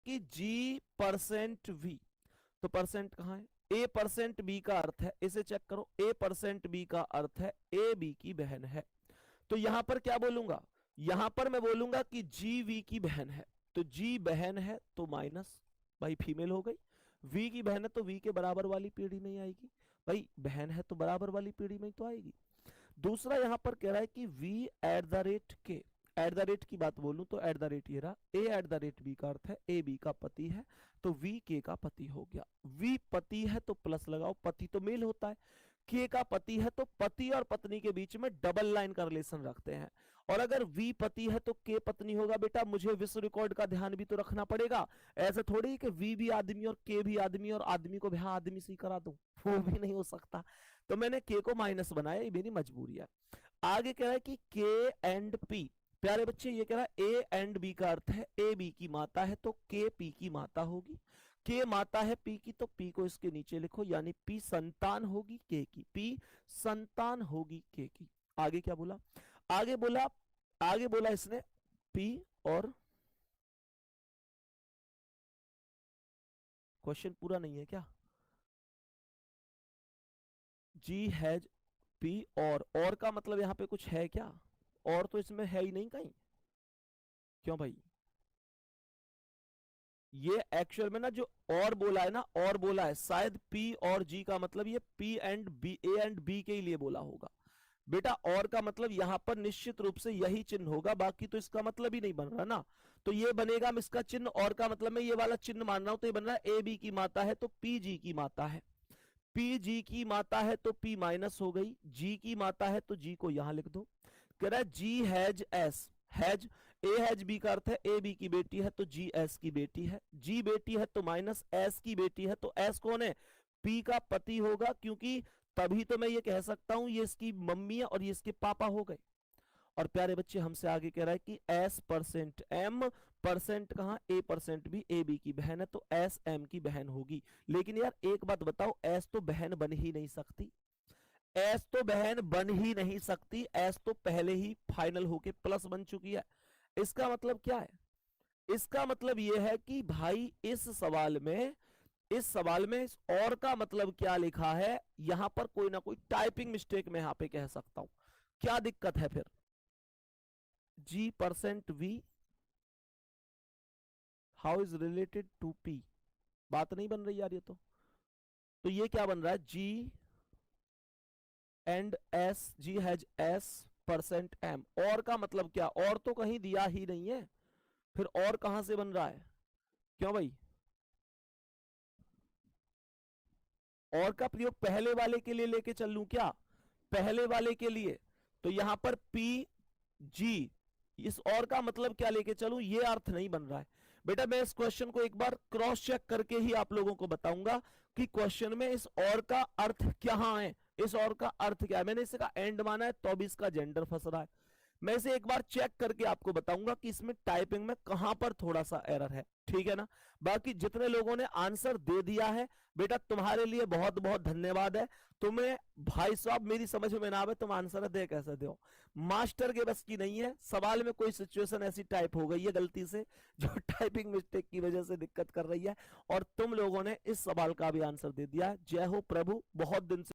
कि G%V, तो percent कहाँ है? A%B का अर्थ है, इसे चेक करो, A%B का अर्थ है A B की बहन है। तो यहां पर क्या बोलूंगा? यहां पर मैं बोलूंगा कि G V की बहन है। तो G बहन है तो माइनस, भाई फीमेल हो गई। V की बहन है तो V के बराबर वाली पीढ़ी में ही आएगी, भाई बहन है तो बराबर वाली पीढ़ी में ही तो आएगी। दूसरा यहां पर कह रहा है कि V@K, एट द रेट की बात बोलूं तो एट द रेट ये रहा, A@B का अर्थ है A B का पति है, तो V K का पति हो गया। V पति है तो प्लस लगाओ, पति तो मेल होता है, K का पति है तो पति और पत्नी के बीच में डबल लाइन का रिलेशन रखते हैं। और अगर V पति है तो K पत्नी होगा। बेटा मुझे विश्व रिकॉर्ड का ध्यान भी तो रखना पड़ेगा, ऐसे थोड़ी कि V भी आदमी और K भी आदमी और आदमी को ब्याह आदमी से ही करा दूं, वो भी नहीं हो सकता। तो मैंने K को माइनस बनाया, ये मेरी मजबूरी है। आगे कह रहा है कि K एंड P, प्यारे बच्चे ये कह रहा है A एंड B का अर्थ है A B की माता है, तो K P की माता होगी। K माता है P की, तो P को इसके नीचे लिखो, यानी P संतान होगी K की, P संतान होगी K की। आगे क्या बोला? आगे बोला इसने P और, क्वेश्चन पूरा नहीं है क्या? G हैज P और का मतलब यहां पे कुछ है क्या? और तो इसमें है ही नहीं कहीं, क्यों भाई? ये एक्चुअल में ना जो और बोला है ना, और बोला है, शायद P और G का मतलब ये P and B, A and B के लिए बोला होगा। बेटा और का मतलब यहां पर निश्चित रूप से यही चिन्ह होगा, बाकी तो इसका मतलब ही नहीं बन रहा ना। तो ये बनेगा इसका चिन्ह, और का मतलब मैं ये वाला चिन्ह मान रहा हूं, तो ये बन रहा है A B की माता है तो P G की माता है, P G की माता है तो P माइनस हो गई, G की माता है तो G को यहां लिख दो। कह रहा है G has S, has A has B का अर्थ है A B की बेटी है तो G S की बेटी है, G बेटी है तो माइनस S की बेटी है, तो S कौन है? P का पति होगा, क्योंकि तभी तो मैं ये कह सकता हूं ये इसकी मम्मी है और ये इसके पापा हो गए। और प्यारे बच्चे हमसे आगे कह रहा है कि S%M, परसेंट कहां? A%B, A B की बहन है तो S M की बहन होगी। लेकिन यार एक बात बताओ, S तो बहन बन ही नहीं सकती, S तो बहन बन ही नहीं सकती, S तो पहले ही फाइनल होके प्लस बन चुकी है। इसका मतलब क्या है? इसका मतलब यह है कि भाई इस सवाल में इस और का मतलब क्या लिखा है, यहां पर कोई ना कोई टाइपिंग मिस्टेक मैं यहां पे कह सकता हूं। क्या दिक्कत है फिर? G%V how is related to P, बात नहीं बन रही यार ये तो ये क्या बन रहा है? G and S, G has S%M, और का मतलब क्या? और तो कहीं दिया ही नहीं है, फिर और कहां से बन रहा है? क्यों भाई? और का प्रयोग पहले वाले के लिए लेके चल लूं क्या? पहले वाले के लिए, तो यहां पर P G, इस और का मतलब क्या लेके चलूं, ये अर्थ नहीं बन रहा है। बेटा मैं इस क्वेश्चन को एक बार क्रॉस चेक करके ही आप लोगों को बताऊंगा कि क्वेश्चन में इस और का अर्थ क्या है, इस और का अर्थ क्या है। मैंने इसका एंड माना है तो भी इसका जेंडर फंस रहा है। मैं इसे एक बार चेक करके आपको बताऊंगा कि इसमें टाइपिंग में कहां पर थोड़ा सा एरर है, ठीक है ना? बाकी जितने लोगों ने आंसर दे दिया है बेटा तुम्हारे लिए बहुत बहुत धन्यवाद है। तुम्हें भाई साहब मेरी समझ में ना आवे तुम आंसर दे कैसे दो, मास्टर के बस की नहीं है। सवाल में कोई सिचुएशन ऐसी टाइप हो गई है गलती से जो टाइपिंग मिस्टेक की वजह से दिक्कत कर रही है, और तुम लोगों ने इस सवाल का भी आंसर दे दिया। जय हो प्रभु, बहुत दिन से